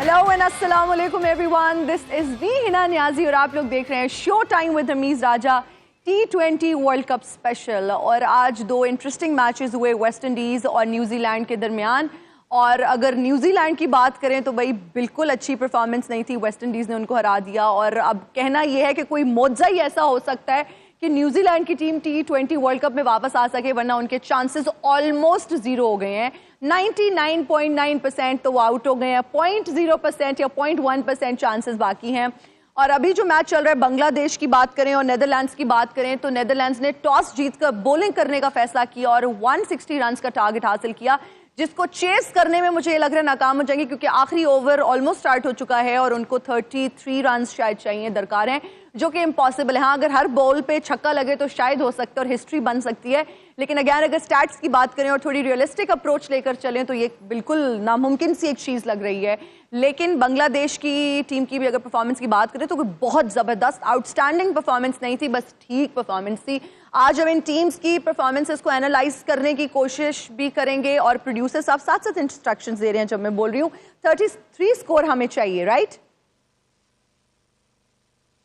Hello and अस्सलाम वालेकुम everyone, this is me Hina Niazi और आप लोग देख रहे हैं show time with Rameez Raja T20 world cup special. और आज दो इंटरेस्टिंग मैचेस हुए वेस्ट इंडीज और न्यूजीलैंड के दरमियान। और अगर न्यूजीलैंड की बात करें तो भाई बिल्कुल अच्छी परफॉर्मेंस नहीं थी, वेस्ट इंडीज़ ने उनको हरा दिया। और अब कहना यह है कि कोई मौजज़ा ही ऐसा हो सकता है कि न्यूजीलैंड की टीम T20 वर्ल्ड कप में वापस आ सके, वरना उनके चांसेस ऑलमोस्ट जीरो हो गए हैं। 99.9% तो वो आउट हो गए हैं, 0.0% या 0.1% चांसेस बाकी हैं। और अभी जो मैच चल रहा है, बांग्लादेश की बात करें और नेदरलैंड्स की बात करें तो नेदरलैंड्स ने टॉस जीतकर बॉलिंग करने का फैसला किया और 160 रन का टारगेट हासिल किया, जिसको चेस करने में मुझे लग रहा है नाकाम हो जाएंगे, क्योंकि आखिरी ओवर ऑलमोस्ट स्टार्ट हो चुका है और उनको 33 रन शायद चाहिए, दरकार हैं, जो कि इम्पॉसिबल है। हाँ, अगर हर बॉल पे छक्का लगे तो शायद हो सकता है और हिस्ट्री बन सकती है, लेकिन अगर स्टैट्स की बात करें और थोड़ी रियलिस्टिक अप्रोच लेकर चलें तो ये बिल्कुल नामुमकिन सी एक चीज़ लग रही है। लेकिन बांग्लादेश की टीम की भी अगर परफॉर्मेंस की बात करें तो कोई बहुत ज़बरदस्त आउटस्टैंडिंग परफॉर्मेंस नहीं थी, बस ठीक परफॉर्मेंस थी। आज हम इन टीम्स की परफॉर्मेंसेस को एनालाइज करने की कोशिश भी करेंगे और प्रोड्यूसर साहब साथ साथ इंस्ट्रक्शंस दे रहे हैं जब मैं बोल रही हूँ। 33 स्कोर हमें चाहिए, राइट?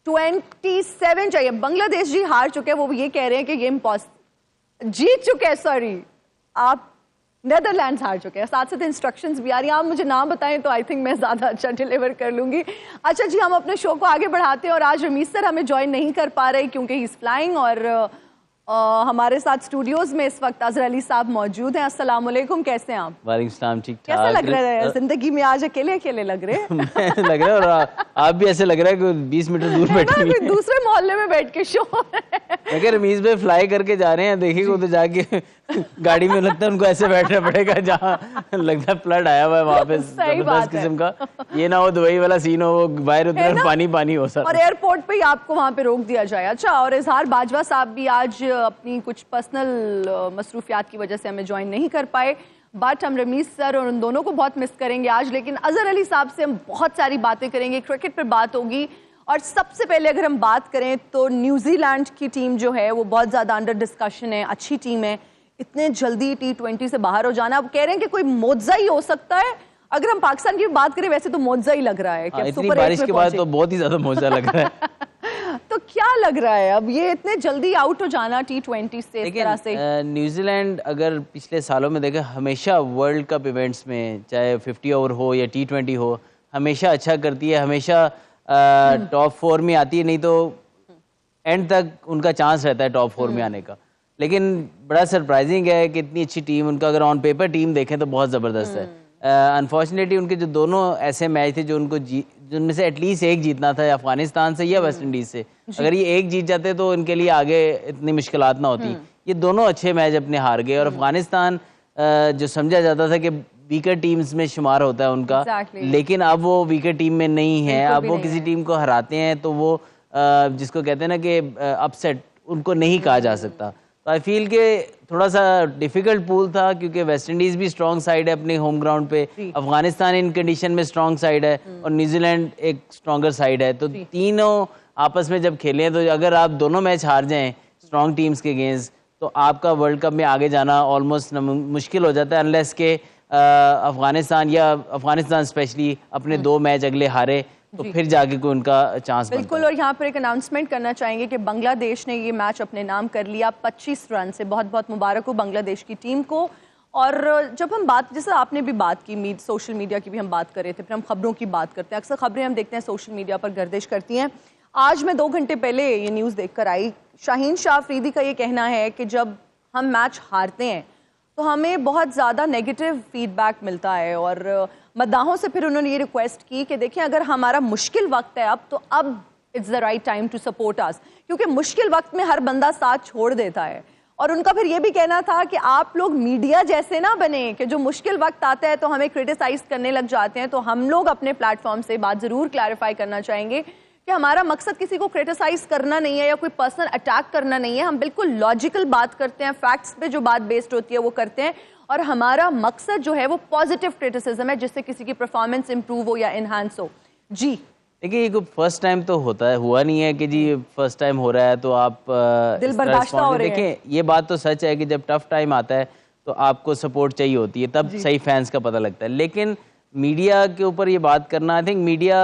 27 चाहिए। बांग्लादेश जी हार चुके हैं, वो ये कह रहे हैं कि ये जीत चुके हैं, सॉरी आप नेदरलैंड्स हार चुके हैं। साथ साथ इंस्ट्रक्शंस भी आ रही हैं, आप मुझे नाम बताएं तो आई थिंक मैं ज़्यादा अच्छा डिलीवर कर लूँगी। अच्छा जी, हम अपने शो को आगे बढ़ाते हैं और आज रमीज सर हमें ज्वाइन नहीं कर पा रहे क्योंकि ही इज़ फ्लाइंग, और हमारे साथ स्टूडियोज में इस वक्त अजहर अली साहब मौजूद हैं। अस्सलाम वालेकुम, कैसे हैं आप? वालेकुम सलाम, ठीक ठाक। कैसा लग रहा है जिंदगी में आज अकेले अकेले लग रहे हैं? लग रहा है, और आप भी ऐसे लग रहा है कि 20 मीटर दूर बैठे हैं, दूसरे मोहल्ले में बैठ के शो। अगर रमीज भाई फ्लाई करके जा रहे हैं, देखिए उधर जाके गाड़ी में लगता है उनको ऐसे बैठना पड़ेगा जहाँ लगता है फ्लड आया हुआ है वहाँ पे, जबरदस्त किस्म का। ये ना हो दुबई वाला सीन हो, वो बाहर उतर पानी पानी हो सर, और एयरपोर्ट पे ही आपको वहाँ पे रोक दिया जाए। अच्छा, और इजहार बाजवा साहब भी आज अपनी कुछ पर्सनल मसरूफियात की वजह से हमें ज्वाइन नहीं कर पाए, बट हम रमीज सर और उन दोनों को बहुत मिस करेंगे आज। लेकिन अजहर अली साहब से हम बहुत सारी बातें करेंगे, क्रिकेट पर बात होगी। और सबसे पहले अगर हम बात करें तो न्यूजीलैंड की टीम जो है वो बहुत ज़्यादा अंडर डिस्कशन है, अच्छी टीम है। इतने जल्दी T20 से बाहर हो जाना, अब कह रहे हैं कि कोई मौजज़ा ही हो सकता है। अगर हम पाकिस्तान की बात करें वैसे तो मौजज़ा ही लग रहा है कि इतनी बारिश के बाद तो बहुत ही ज़्यादा मौजज़ा लग रहा है। तो क्या लग रहा है अब ये इतने जल्दी आउट हो जाना T20 से इस तरह से? न्यूजीलैंड अगर पिछले सालों में देखें, हमेशा वर्ल्ड कप इवेंट्स में चाहे 50 ओवर हो या T20 हो, हमेशा अच्छा करती है, हमेशा टॉप 4 में आती है, नहीं तो एंड तक उनका चांस रहता है टॉप 4 में आने का। लेकिन बड़ा सरप्राइजिंग है कि इतनी अच्छी टीम, उनका अगर ऑन पेपर टीम देखें तो बहुत ज़बरदस्त है। अनफॉर्चुनेटली उनके जो दोनों ऐसे मैच थे जो उनको जिनमें से एटलीस्ट एक जीतना था, अफगानिस्तान से या वेस्ट इंडीज से, अगर ये एक जीत जाते तो इनके लिए आगे इतनी मुश्किलात ना होती। ये दोनों अच्छे मैच अपने हार गए, और अफगानिस्तान जो समझा जाता था कि वीकर टीम्स में शुमार होता है उनका, लेकिन अब वो वीकर टीम में नहीं है। अब वो किसी टीम को हराते हैं तो वो जिसको कहते हैं ना कि अपसेट, उनको नहीं कहा जा सकता। तो आई फील के थोड़ा सा डिफिकल्ट पूल था, क्योंकि वेस्ट इंडीज़ भी स्ट्रॉन्ग साइड है अपने होम ग्राउंड पे, अफगानिस्तान इन कंडीशन में स्ट्रॉन्ग साइड है, और न्यूजीलैंड एक स्ट्रॉन्गर साइड है। तो तीनों आपस में जब खेले तो अगर आप दोनों मैच हार जाएं स्ट्रॉन्ग टीम्स के अगेंस्ट, तो आपका वर्ल्ड कप में आगे जाना ऑलमोस्ट मुश्किल हो जाता है, अनलेस के अफगानिस्तान स्पेशली अपने 2 मैच अगले हारे तो फिर जाके कोई उनका चांस। बिल्कुल, और यहाँ पर एक अनाउंसमेंट करना चाहेंगे कि बांग्लादेश ने ये मैच अपने नाम कर लिया 25 रन से। बहुत बहुत मुबारक हो बांग्लादेश की टीम को। और जब हम बात, जैसे आपने भी बात की, सोशल मीडिया की भी हम बात कर रहे थे, फिर हम खबरों की बात करते हैं। अक्सर खबरें हम देखते हैं सोशल मीडिया पर गर्दिश करती हैं। आज मैं 2 घंटे पहले ये न्यूज़ देख कर आई, शाहीन शाह अफरीदी का ये कहना है कि जब हम मैच हारते हैं तो हमें बहुत ज़्यादा नेगेटिव फीडबैक मिलता है, और मद्दाहों से फिर उन्होंने ये रिक्वेस्ट की कि देखिए अगर हमारा मुश्किल वक्त है अब, तो अब it's the right time to support us, क्योंकि मुश्किल वक्त में हर बंदा साथ छोड़ देता है। और उनका फिर ये भी कहना था कि आप लोग मीडिया जैसे ना बने कि जो मुश्किल वक्त आता है तो हमें क्रिटिसाइज करने लग जाते हैं। तो हम लोग अपने प्लेटफॉर्म से बात ज़रूर क्लैरिफाई करना चाहेंगे कि हमारा मकसद किसी को क्रिटिसाइज करना नहीं है या कोई पर्सनल अटैक करना नहीं है। हम बिल्कुल लॉजिकल बात करते हैं, फैक्ट्स पे जो बात बेस्ड होती है वो करते हैं, और हमारा मकसद जो है वो पॉजिटिव क्रिटिसिज्म है, जिससे किसी की परफॉर्मेंस इंप्रूव हो या इनहांस हो। जी देखिए, ये फर्स्ट टाइम तो होता है, हुआ नहीं है कि जी फर्स्ट टाइम हो रहा है तो आप दिल बर्दाश्त हो रहे हैं। देखिए, ये बात तो सच है कि जब टफ टाइम आता है तो आपको सपोर्ट चाहिए होती है, तब सही फैंस का पता लगता है। लेकिन मीडिया के ऊपर ये बात करना, आई थिंक मीडिया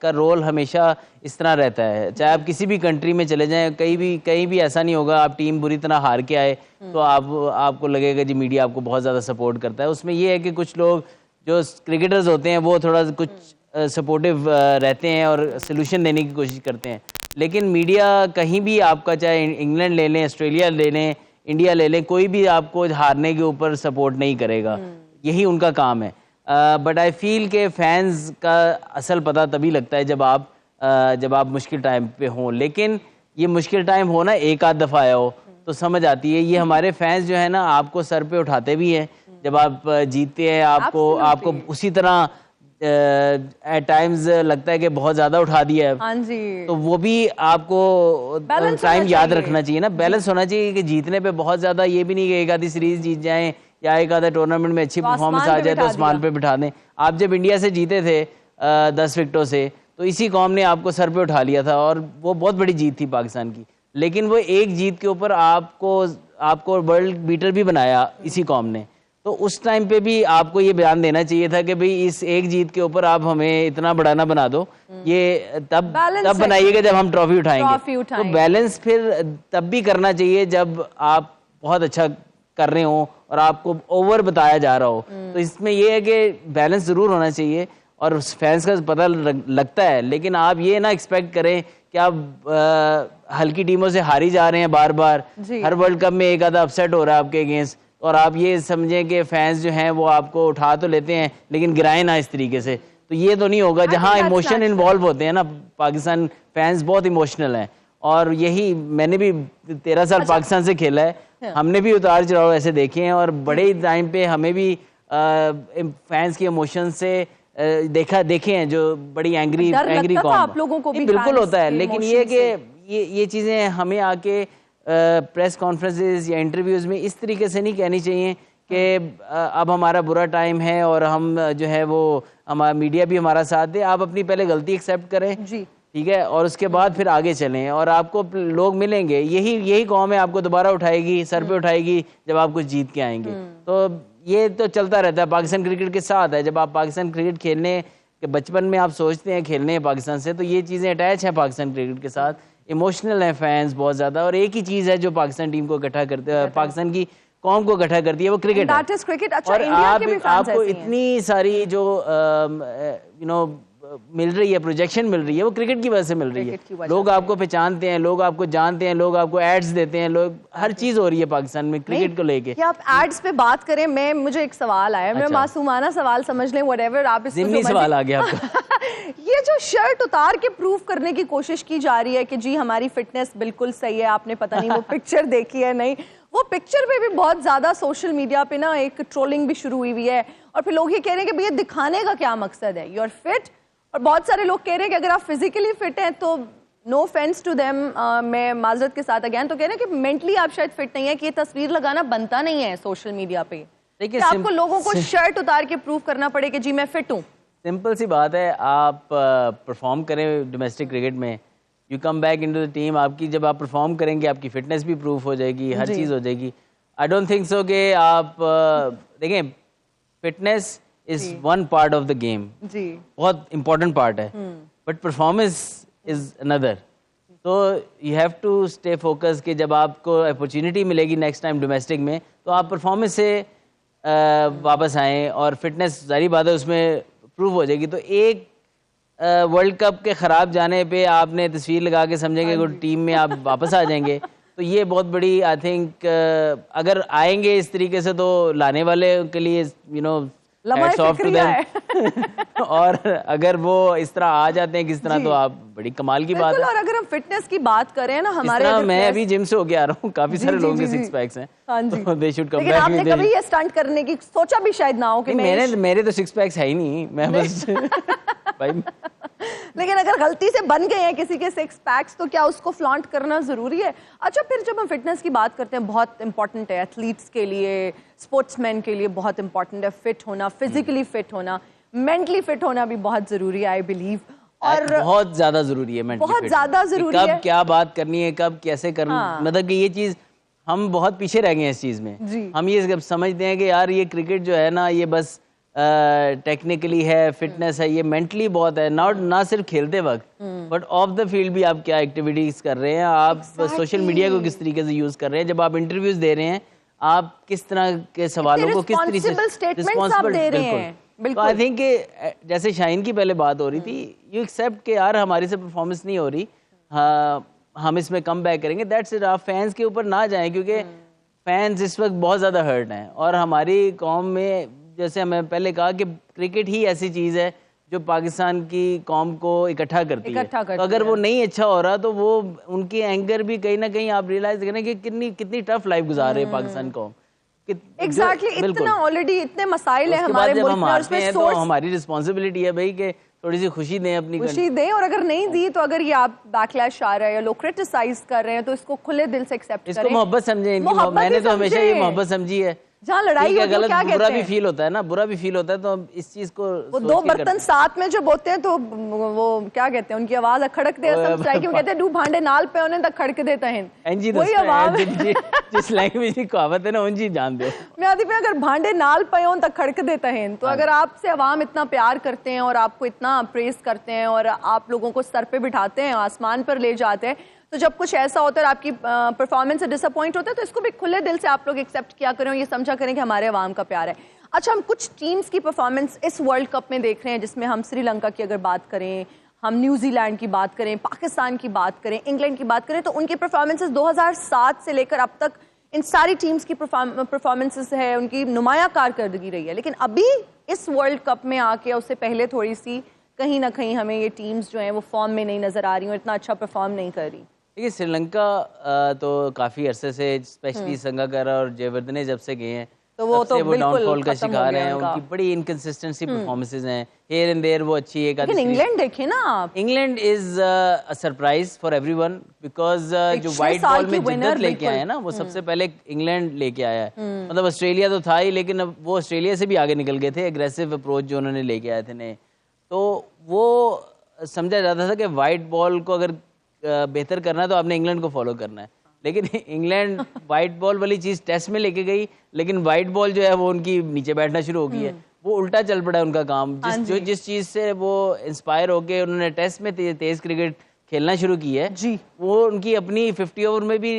का रोल हमेशा इस तरह रहता है, चाहे आप किसी भी कंट्री में चले जाएं, कहीं भी ऐसा नहीं होगा आप टीम बुरी तरह हार के आए तो आपको लगेगा जी मीडिया आपको बहुत ज़्यादा सपोर्ट करता है। उसमें ये है कि कुछ लोग जो क्रिकेटर्स होते हैं वो थोड़ा कुछ सपोर्टिव रहते हैं और सोल्यूशन देने की कोशिश करते हैं, लेकिन मीडिया कहीं भी आपका, चाहे इंग्लैंड ले लें, ऑस्ट्रेलिया ले लें, इंडिया ले लें, कोई भी आपको हारने के ऊपर सपोर्ट नहीं करेगा, यही उनका काम है। बट आई फील के फैंस का असल पता तभी लगता है जब आप मुश्किल टाइम पे हों, लेकिन ये मुश्किल टाइम हो ना एक आध दफ़ा आया हो तो समझ आती है। ये हमारे फैंस जो है ना आपको सर पे उठाते भी हैं जब आप जीतते हैं, आपको उसी तरह एट टाइम्स लगता है कि बहुत ज़्यादा उठा दिया है। हाँ जी। तो वो भी आपको टाइम याद रखना चाहिए ना, बैलेंस होना चाहिए कि जीतने पे बहुत ज़्यादा ये भी नहीं कि एक आधी सीरीज जीत जाएं या एक आधा टूर्नामेंट में अच्छी परफॉर्मेंस आ जाए तो आसमान पे बिठा दें। आप जब इंडिया से जीते थे 10 विकेटों से तो इसी कौम ने आपको सर पे उठा लिया था और वो बहुत बड़ी जीत थी पाकिस्तान की, लेकिन वो एक जीत के ऊपर आपको वर्ल्ड बीटर भी बनाया इसी कौम ने। तो उस टाइम पे भी आपको ये बयान देना चाहिए था कि भाई इस एक जीत के ऊपर आप हमें इतना बड़ा ना बना दो, ये तब बनाइएगा जब हम ट्रॉफी उठाएंगे। तो बैलेंस फिर तब भी करना चाहिए जब आप बहुत अच्छा कर रहे हो और आपको ओवर बताया जा रहा हो। तो इसमें ये है कि बैलेंस जरूर होना चाहिए और फैंस का पता लगता है, लेकिन आप ये ना एक्सपेक्ट करें कि आप हल्की टीमों से हारी जा रहे हैं बार बार, हर वर्ल्ड कप में एक आधा अपसेट हो रहा है आपके अगेंस्ट, और आप ये समझें कि फैंस जो हैं वो आपको उठा तो लेते हैं लेकिन गिराए ना इस तरीके से, तो ये तो नहीं होगा। जहाँ इमोशन इन्वॉल्व होते हैं ना, पाकिस्तान फैंस बहुत इमोशनल हैं और यही मैंने भी 13 साल पाकिस्तान से खेला है, हमने भी उतार चढ़ाव ऐसे देखे हैं और बड़े टाइम पे हमें भी फैंस के इमोशन से देखे हैं जो बड़ी एंग्री कॉम आप लोगों को भी बिल्कुल होता है, लेकिन ये कि ये चीज़ें हमें आके प्रेस कॉन्फ्रेंसेस या इंटरव्यूज़ में इस तरीके से नहीं कहनी चाहिए कि अब हमारा बुरा टाइम है और हम जो है वो हमारा मीडिया भी हमारा साथ दे। आप अपनी पहले गलती एक्सेप्ट करें जी, ठीक है, और उसके बाद फिर आगे चलें और आपको लोग मिलेंगे, यही कौम है आपको दोबारा उठाएगी, सर पे उठाएगी जब आप कुछ जीत के आएंगे। तो ये तो चलता रहता है, पाकिस्तान क्रिकेट के साथ है। जब आप पाकिस्तान क्रिकेट खेलने के बचपन में आप सोचते हैं खेलने हैं पाकिस्तान से, तो ये चीज़ें अटैच हैं पाकिस्तान क्रिकेट के साथ, इमोशनल हैं फैंस बहुत ज़्यादा। और एक ही चीज़ है जो पाकिस्तान टीम को इकट्ठा करते हैं, पाकिस्तान की कौम को इकट्ठा करती है, वो क्रिकेट है। अच्छा, और आपको इतनी सारी जो मिल रही है, प्रोजेक्शन मिल रही है, वो क्रिकेट की वजह से मिल रही है। लोग आपको पहचानते हैं, लोग आपको जानते हैं, लोग आपको एड्स देते हैं, लोग हर चीज हो रही है पाकिस्तान में क्रिकेट को लेके। आप एड्स पे बात करें, मुझे एक सवाल आया, मैं मासूमाना सवाल समझ लें, व्हाटएवर आप इसको सवाल आ गया आपका। ये जो शर्ट उतार के प्रूव करने की कोशिश की जा रही है कि जी हमारी फिटनेस बिल्कुल सही है, आपने पता नहीं वो पिक्चर देखी है नहीं, वो पिक्चर पे भी बहुत ज्यादा सोशल मीडिया पे ना एक ट्रोलिंग भी शुरू हुई है और फिर लोग ये कह रहे हैं कि भैया दिखाने का क्या मकसद है, यू आर फिट। और बहुत सारे लोग कह रहे हैं कि अगर आप फिजिकली फिट हैं तो नो ऑफेंस टू देम, मैं माजरत के साथ अगेन तो कह रहे हैं कि मेंटली आप शायद फिट नहीं है, कि ये तस्वीर लगाना बनता नहीं है सोशल मीडिया पे। देखिए आपको लोगों को शर्ट उतार के प्रूव करना पड़े कि जी मैं फिट हूँ। सिंपल सी बात है, आप परफॉर्म करें डोमेस्टिक क्रिकेट में, you come back into the team, आपकी जब आप परफॉर्म करेंगे आपकी फिटनेस भी प्रूफ हो जाएगी, हर चीज़ हो जाएगी। आई डोंट थिंक सो कि आप देखें, fitness is one part of the game, बहुत इंपॉर्टेंट पार्ट है, बट परफॉर्मेंस इज अनदर। तो you have to stay focus कि जब आपको अपॉर्चुनिटी मिलेगी नेक्स्ट टाइम डोमेस्टिक में तो आप परफॉर्मेंस से वापस आएँ और फिटनेस सारी बात है उसमें प्रूव हो जाएगी। तो एक वर्ल्ड कप के ख़राब जाने पे आपने तस्वीर लगा के समझेंगे कि टीम में आप वापस आ जाएंगे, तो ये बहुत बड़ी आई थिंक अगर आएंगे इस तरीके से तो लाने वाले के लिए और अगर वो इस तरह आ जाते हैं किस तरह, तो आप बड़ी कमाल की बात है। और अगर हम फिटनेस की बात करें ना, हमारे मैं अभी जिम से होके आ रहा हूँ, काफी सारे लोगों के सिक्स पैक्स हैं। हाँ जी। They should come back। आपने कभी ये स्टंट करने की सोचा भी शायद ना हो कि मेरे तो सिक्स पैक्स है ही नहीं, मैं बस भाई। लेकिन अगर गलती से बन गए हैं किसी के सिक्स पैक्स तो क्या उसको फ्लॉन्ट करना जरूरी है? अच्छा, फिर जब हम फिटनेस की बात करते हैं, बहुत इंपॉर्टेंट है एथलीट्स के लिए, स्पोर्ट्समैन के लिए बहुत इंपॉर्टेंट है फिट होना, फिजिकली फिट होना, मेंटली फिट होना भी बहुत जरूरी है आई बिलीव। और बहुत ज्यादा जरूरी है, बहुत ज्यादा जरूरी है, कब क्या बात करनी है, कब कैसे करना। मतलब कि ये चीज हम बहुत पीछे रह गए हैं इस चीज में। हम ये समझते हैं कि यार ये क्रिकेट जो है ना, ये बस टेक्निकली है, फिटनेस है, ये मेंटली बहुत है, ना सिर्फ खेलते वक्त बट ऑफ द फील्ड भी आप क्या एक्टिविटीज कर रहे हैं, आप सोशल मीडिया को किस तरीके से यूज कर रहे हैं, जब आप इंटरव्यूज दे रहे हैं आप किस तरह के सवालों को किस तरीके से रिस्पॉन्सिबल। तो आई थिंक जैसे शाहीन की पहले बात हो रही थी, यू एक्सेप्ट कि यार हमारी से परफॉर्मेंस नहीं हो रही, हम इसमें कम बैक करेंगे, दैट्स इट। आप फैंस के ऊपर ना जाएं क्योंकि फैंस इस वक्त बहुत ज़्यादा हर्ट हैं और हमारी कौम में, जैसे हमें पहले कहा कि क्रिकेट ही ऐसी चीज़ है जो पाकिस्तान की कौम को इकट्ठा करती है। तो अगर वो नहीं अच्छा हो रहा तो वो उनकी एंगर भी कहीं ना कहीं आप रियलाइज करें कि कितनी टफ लाइफ गुजार रही है पाकिस्तान कौम। एग्जैक्टली, इतना ऑलरेडी इतने मसाइल है हमारे मुल्क में, उसमें तो हमारी रिस्पॉन्सिबिलिटी है भाई कि थोड़ी सी खुशी दें, अपनी खुशी दें, और अगर नहीं दी तो अगर ये आप बैकलैश आ रहा है या लोग क्रिटिसाइज कर रहे हैं तो इसको खुले दिल से एक्सेप्ट करें, इसको मोहब्बत समझें। मैंने तो हमेशा ये मोहब्बत समझी है। जहाँ लड़ाई होती है क्या बुरा भी फील होता है ना, बुरा भी फील होता है, तो इस चीज को वो दो बर्तन साथ में जब होते हैं तो वो क्या कहते हैं, उनकी आवाज खड़क दे, क्यों कहते हैं, दू भांडे नाल पे उन्हें तक खड़क देता है, वही आवाज जिस लैंग्वेज की कहावत है ना उनकी जान दे। मैं आदि पे अगर भांडे नाल पे हो तक खड़क देता है, तो अगर आपसे अवाम इतना प्यार करते हैं और आपको इतना प्रेस करते हैं और आप लोगों को सर पे बिठाते हैं, आसमान पर ले जाते हैं, तो जब कुछ ऐसा होता है आपकी परफॉर्मेंस से डिसअपॉइंट होता है तो इसको भी खुले दिल से आप लोग एक्सेप्ट किया करें और ये समझा करें कि हमारे अवाम का प्यार है। अच्छा, हम कुछ टीम्स की परफॉर्मेंस इस वर्ल्ड कप में देख रहे हैं जिसमें हम श्रीलंका की अगर बात करें, हम न्यूजीलैंड की बात करें, पाकिस्तान की बात करें, इंग्लैंड की बात करें, तो उनकी परफॉर्मेंसेस 2007 से लेकर अब तक इन सारी टीम्स की परफॉर्मेंसेस है, उनकी नुमाया कारकर्दगी रही है। लेकिन अभी इस वर्ल्ड कप में आके उससे पहले थोड़ी सी कहीं ना कहीं हमें ये टीम्स जो हैं वो फॉर्म में नहीं नजर आ रही और इतना अच्छा परफॉर्म नहीं कर रही। देखिए श्रीलंका तो काफ़ी अरसे से स्पेशली संगाकारा और जयवर्धने जब से गए हैं तो वो डाउनफॉल का शिकार हैं, उनकी बड़ी इनकंसिस्टेंसी परफॉर्मेंसेस हैं, हियर एंड देयर वो अच्छी है। लेकिन इंग्लैंड देखे ना आप, England is a surprise for everyone because जो वाइट बॉल में जिद्दत लेके आए हैं ना, वो सबसे पहले इंग्लैंड लेके आया है। मतलब ऑस्ट्रेलिया तो था ही, लेकिन अब वो ऑस्ट्रेलिया से भी आगे निकल गए थे, एग्रेसिव अप्रोच जो उन्होंने लेके आए थे नए। तो वो समझा जाता था कि वाइट बॉल को अगर बेहतर करना है तो आपने इंग्लैंड को फॉलो करना है, लेकिन इंग्लैंड वाइट बॉल वाली चीज टेस्ट में लेके गई, लेकिन वाइट बॉल जो है वो उनकी नीचे बैठना शुरू हो गई है, वो उल्टा चल पड़ा है उनका काम। जिस चीज से वो इंस्पायर होके उन्होंने टेस्ट में तेज क्रिकेट खेलना शुरू की है जी, वो उनकी अपनी 50 ओवर में भी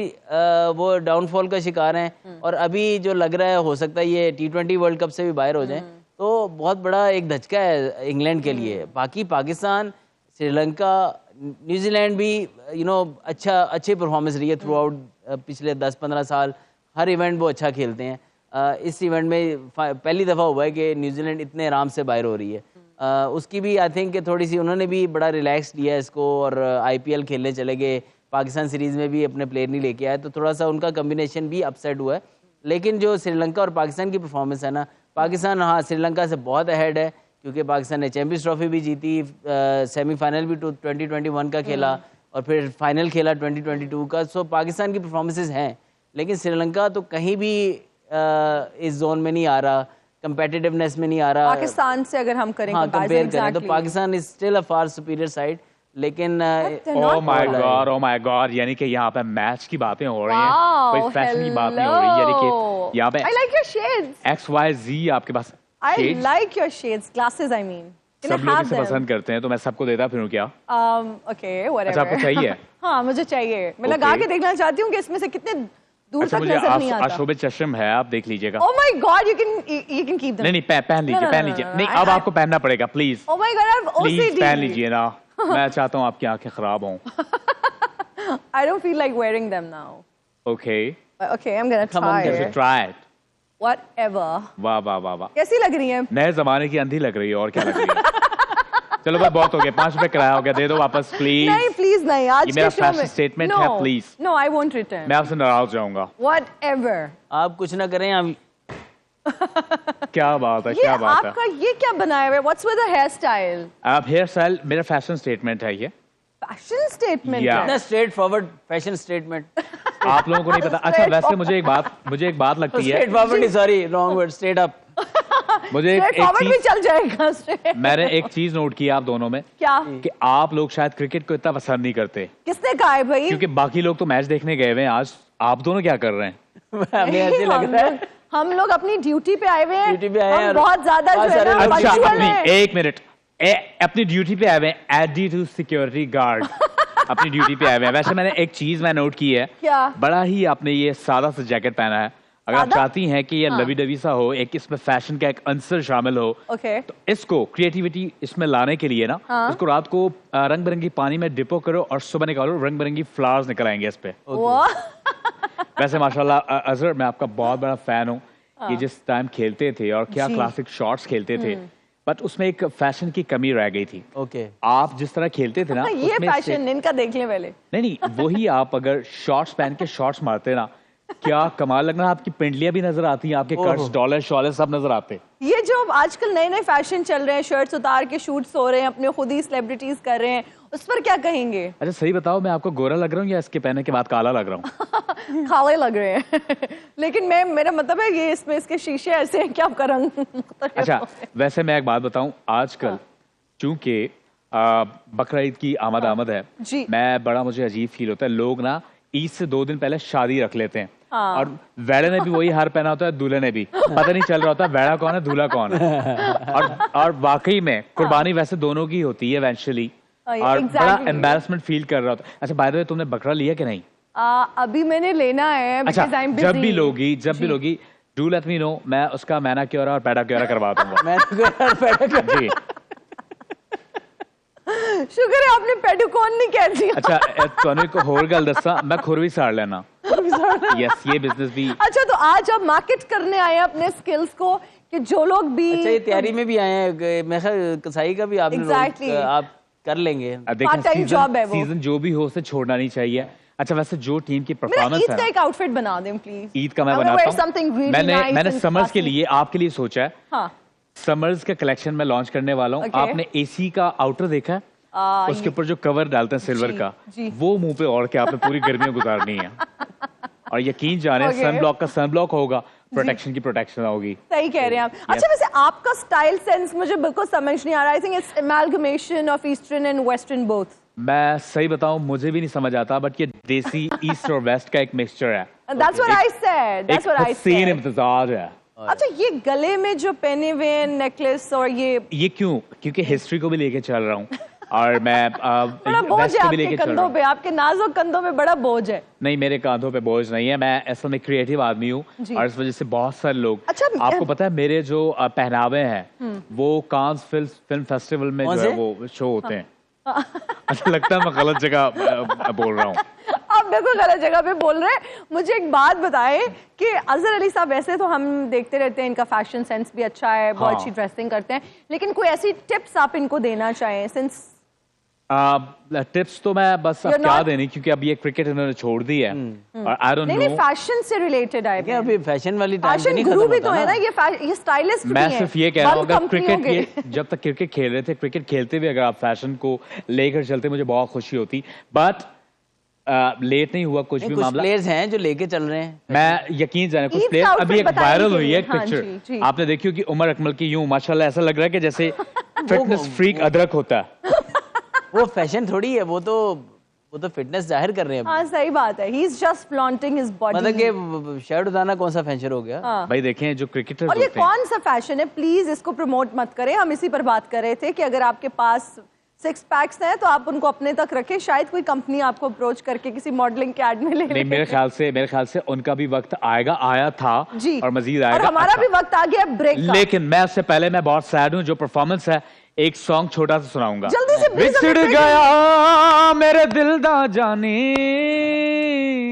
वो डाउनफॉल का शिकार हैं। और अभी जो लग रहा है हो सकता है ये T20 वर्ल्ड कप से भी बाहर हो जाए, तो बहुत बड़ा एक धचका है इंग्लैंड के लिए। बाकी पाकिस्तान, श्रीलंका, न्यूजीलैंड भी अच्छी परफॉर्मेंस रही है थ्रू आउट पिछले 10-15 साल, हर इवेंट वो अच्छा खेलते हैं। इस इवेंट में पहली दफ़ा हुआ है कि न्यूजीलैंड इतने आराम से बाहर हो रही है। उसकी भी आई थिंक थोड़ी सी उन्होंने भी बड़ा रिलैक्स लिया है इसको, और IPL खेलने चले गए, पाकिस्तान सीरीज़ में भी अपने प्लेयर नहीं लेके आए, तो थोड़ा सा उनका कम्बिनेशन भी अपसेट हुआ है। लेकिन जो श्रीलंका और पाकिस्तान की परफॉर्मेंस है ना, पाकिस्तान हाँ श्रीलंका से बहुत अहेड है क्योंकि पाकिस्तान ने चैंपियंस ट्रॉफी भी जीती, सेमीफाइनल भी 2021 का खेला और फिर फाइनल खेला 2022 का। सो पाकिस्तान की परफॉर्मेंसेस हैं, लेकिन श्रीलंका तो कहीं भी इस जोन में नहीं आ रहा, कंपेटिटिवनेस में नहीं आ रहा। पाकिस्तान से अगर हम करें कंपेयर करें तो Pakistan is still a far superior side. लेकिन ओह माय गॉड, यानी कि यहाँ पे मैच की बातें हो रही हैं, कोई फैशन की बात नहीं हो रही, यानी कि यहाँ पे I like your shades. XYZ आपके पास I like your shades, glasses I mean. सब लोग इसे पसंद करते हैं तो मैं सबको देता फिर क्या? Okay, whatever. अच्छा आपको चाहिए? हाँ मुझे चाहिए, मैं लगा के देखना चाहती हूँ कि इसमें से कितने दूर तक नजर नहीं आता। अशोभित चश्म है, आप देख लीजिएगा। Oh my God, you can keep them. नहीं पहन लीजिए, नहीं अब आपको पहनना पड़ेगा please. Oh my God, I've OCD. Please पहन लीजिए ना, मैं चाहता हूँ आपकी आंखें खराब हों। I don't feel like wearing them now. Okay. Okay, I'm gonna try. Try it. Whatever. वाह वाह वाह वाह, कैसी लग रही है? नए जमाने की अंधी लग रही है, और क्या लग रही है? चलो भाई बहुत हो गया, 5 रुपए किराया हो गया, दे दो वापस प्लीज। नहीं प्लीज नहीं, आज मेरा फैशन स्टेटमेंट है, please. No I won't return, मैं आपसे नाराज जाऊंगा। Whatever. आप कुछ ना करें हम क्या बात है, क्या बात है, आपका ये क्या बनाया हुआ है? What's with the hairstyle? आप हेयर स्टाइल मेरा फैशन स्टेटमेंट है ये। Fashion statement Yeah. है? इतना स्ट्रेट फॉरवर्ड फैशन स्टेटमेंट। आप लोगों को नहीं पता। अच्छा वैसे मुझे एक बात लगती है, स्ट्रेट फॉरवर्ड नहीं, sorry wrong word, straight up. मुझे एक फॉरवर्ड भी चीज, चल जाएगा straight. मैंने एक चीज नोट की आप दोनों में, क्या? कि आप लोग शायद क्रिकेट को इतना पसंद नहीं करते, किसने कहा है भाई? क्योंकि बाकी लोग तो मैच देखने गए हुए हैं, आज आप दोनों क्या कर रहे हैं? हमें ऐसे लग रहा है हम लोग अपनी ड्यूटी पे आए हुए हैं, ड्यूटी पे आए हैं हम और बहुत ज्यादा जो है ना अच्छा पंक्चुअल हैं। एक मिनट, अपनी ड्यूटी पे आए हुए हैं, एडी टू सिक्योरिटी गार्ड अपनी ड्यूटी पे आए हुए हैं। वैसे मैंने एक चीज मैं नोट की है, क्या? बड़ा ही आपने ये सादा सा जैकेट पहना है। अगर आप सादा? चाहती हैं कि ये हाँ। लवी डवी सा हो, एक इसमें फैशन का एक अंसर शामिल हो, ओके तो इसको क्रिएटिविटी इसमें लाने के लिए ना, हाँ। इसको रात को रंग बिरंगी पानी में डिपो करो और सुबह निकालो, रंग बिरंगी फ्लावर्स निकल आएंगे इस पे। वाह वैसे माशाल्लाह अजहर, मैं आपका बहुत बड़ा फैन हूँ। ये जिस टाइम खेलते थे और क्या जी। क्लासिक शॉट्स खेलते थे, बट उसमें एक फैशन की कमी रह गई थी। ओके आप जिस तरह खेलते थे ना, ये उसमें फैशन इनका देख ले पहले। नहीं वही आप अगर शॉर्ट्स पहन के शॉर्ट्स मारते ना, क्या कमाल लगना। आपकी पिंडलियां भी नजर आती हैं, आपके कट्स, डॉलर शॉलर सब नजर आते। ये जो आजकल नए नए फैशन चल रहे हैं, शर्ट्स उतार के शूट्स हो रहे हैं, अपने खुद ही सेलिब्रिटीज कर रहे हैं, उस पर क्या कहेंगे? अच्छा सही बताओ, मैं आपको गोरा लग रहा हूँ या इसके पहनने के बाद काला लग रहा हूँ? काले लग रहे हैं लेकिन मेरा मतलब है ये इसमें इसके शीशे ऐसे हैं कि आपका रंग अच्छा वैसे मैं एक बात बताऊं, आजकल चूंकि बकरा ईद की आमद है, जी। मुझे अजीब फील होता है, लोग ना ईद से 2 दिन पहले शादी रख लेते हैं। हाँ। और वेड़े ने भी वही हार पहना होता है, दूल्हे ने भी पता नहीं चल रहा होता वेड़ा कौन है दूल्हा कौन है। और वाकई में कुर्बानी वैसे दोनों की होती है इवेंचुअली, और बड़ा एम्बैरसमेंट फील कर रहा होता है। अच्छा बाय द वे, तुमने बकरा लिया कि नहीं? अभी मैंने लेना है। अच्छा I'm जब भी busy। लोगी डू लेट मी नो, मैं उसका मैनाक्योर और पेडाक्योर करवा दूंगा। जी शुक्र है आपने पेडुकॉन नहीं कह दिया। अच्छा ਤੁਹਾਨੂੰ ਇੱਕ ਹੋਰ ਗੱਲ ਦੱਸਾਂ, मैं खुर भी साड़ लेना। यस ये बिजनेस भी। अच्छा तो आज आप मार्केट करने आए हैं अपने स्किल्स को, कि जो लोग भी अच्छा ये तैयारी में भी आए हैं, मैं कसाई का भी आपने Exactly। आप कर लेंगे। Part-time job है वो। सीजन जो भी हो उसे छोड़ना नहीं चाहिए। अच्छा वैसे जो टीम की मेरा परफॉर्मेंस ईद है, का एक आउटफिट बना दें प्लीज। ईद का मैं I wanna wear बनाता something हूँ। really nice मैंने and समर्स के classy। लिए आपके लिए सोचा है, हाँ समर्स का कलेक्शन में लॉन्च करने वाला हूँ। Okay। आपने एसी का आउटर देखा है? उसके ऊपर जो कवर डालते हैं सिल्वर जी, का, जी। वो मुंह पे ओढ़ के आपने पूरी गर्मियां गुजारनी है। और यकीन जाने Okay। सनब्लॉक का सनब्लॉक होगा, प्रोटेक्शन की प्रोटेक्शन होगी। सही कह रहे हैं आप। अच्छा वैसे आपका स्टाइल सेंस मुझे बिल्कुल समझ नहीं आ रहा। I think it's amalgamation of eastern and western both. मैं सही बताऊं मुझे भी नहीं समझ आता, बट ये देसी ईस्ट और वेस्ट का एक मिक्सचर है। That's what I said। That's what I हसीन said। इम्तिजाज है। अच्छा ये गले में जो पहने हुए नेकलेस और ये क्यों? क्योंकि हिस्ट्री को भी लेके चल रहा हूँ और मैं बड़ा बोझ वेस्ट है को भी आपके लेके चल रहा कंधों हूँ। पे, आपके नाजुक कंधों पे बड़ा बोझ है। नहीं मेरे कांधों पे बोझ नहीं है, मैं असल में क्रिएटिव आदमी हूँ जी। और इस वजह से बहुत सारे लोग। अच्छा, आपको पता है मेरे जो पहनावे हैं वो कांस फिल्म फेस्टिवल में जो है वो शो होते हैं। अच्छा लगता है मैं गलत जगह बोल रहा हूँ। आप बिल्कुल गलत जगह पे बोल रहे हैं। मुझे एक बात बताएं कि अजहर अली साहब, वैसे तो हम देखते रहते हैं इनका फैशन सेंस भी अच्छा है, बहुत अच्छी ड्रेसिंग करते हैं, लेकिन कोई ऐसी टिप्स आप इनको देना चाहें सिंस टिप्स तो मैं बस अब क्या देनी, क्योंकि अब ये क्रिकेट इन्होंने छोड़ दी है और आई डोंट नहीं नो। फैशन से रिलेटेड आए क्या अभी फैशन वाली टाइम फैशन गुरु भी तो है ना, ये स्टाइलिस्ट भी मैं हैं। सिर्फ ये कह रहा हूँ, बंद अगर कंपनियों के। जब तक क्रिकेट खेल रहे थे, क्रिकेट खेलते हुए अगर आप फैशन को लेकर चलते मुझे बहुत खुशी होती, बट लेट नहीं हुआ कुछ भी कुछ मामला। प्लेयर्स हैं जो लेके चल रहे हैं। मैं यकीन जाने कुछ ईद प्लेयर का अभी outfit एक बताने वायरल के हुई है लिए। एक हाँ, पिक्चर, जी, जी। आपने देखी होगी उमर अकमल की, यूं माशाल्लाह ऐसा लग रहा है कि जैसे फिटनेस फ्रीक अदरक होता है। वो फैशन थोड़ी है, वो तो फिटनेस जाहिर कर रहे हैं। हाँ सही बात है, he is just flaunting his body. मतलब कि शर्ट उतारना कौन सा फैशन हो गया? भाई देखें जो क्रिकेटर्स और ये होते हैं, कौन सा फैशन है, प्लीज इसको प्रमोट मत करें। हम इसी पर बात कर रहे थे कि अगर आपके पास 6 पैक्स हैं तो आप उनको अपने तक रखें, शायद कोई कंपनी आपको अप्रोच करके किसी मॉडलिंग के एड में ले नहीं मेरे ख्याल से उनका भी वक्त आएगा, आया था जी, और मजीद और आएगा। हमारा भी वक्त आ गया ब्रेक का। लेकिन मैं उससे पहले मैं बहुत सैड हूँ, जो परफॉर्मेंस है एक सॉन्ग छोटा सा सुनाऊंगा। जल्दी से please बिछड़ हमें गया मेरे दिल दा जानी,